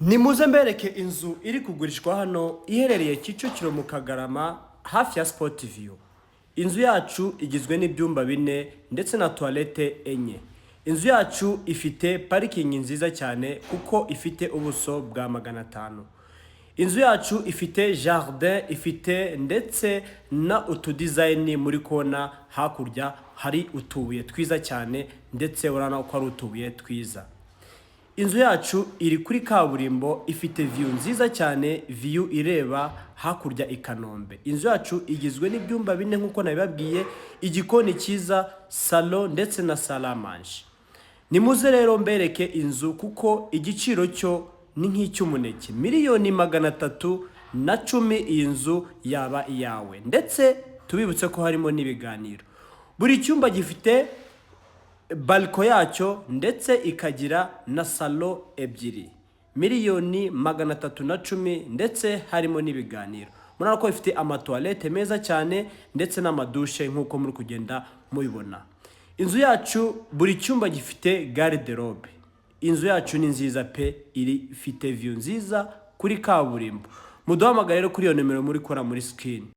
Nimuze mbereke inzu iri kugurishwa hano iherereye Kicukiro mu Kagarama hafi ya Sport View. Inzu yacu igizwe n'ibyumba 4 ndetse na toilette enye. Inzu yacu ifite parking nziza cyane kuko ifite ubuso bwa 500. Inzu yacu ifite jardin, ifite ndetse na utudesign muri kona, hakurya hari utubuye twiza cyane ndetse urana ko ari utubuye twiza. Inzu yacu iri kuri kaburimbo, ifite view nziza cyane, view ireba hakurya i Kanombe. Inzu yacu igizwe n'ibyumba 4 nkuko nabibabwiye, igikoni cyiza, salon ndetse na salamanje. Nimuze rero mbereke inzu kuko igiciro cyo ni nk'icy'umuneke, miliyoni 310 iyi nzu yaba iyawe. Ndetse tubibutse ko harimo n'ibiganiro. Buri cyumba gifite balko yacyo ndetse ikagira na salon ebyiri, miliyoni 310 ndetse harimo n'ibiganiro. Murana ko ifite amatoilette meza cyane ndetse n'amadushe nkuko muri kugenda mubibona. Inzu yacu buri cyumba gifite garde-robe. Inzu yacu ni nziza pe, ifite view nziza kuri kaburimbo. Muduhamagare rero kuri iyo numero muri kora muri screen.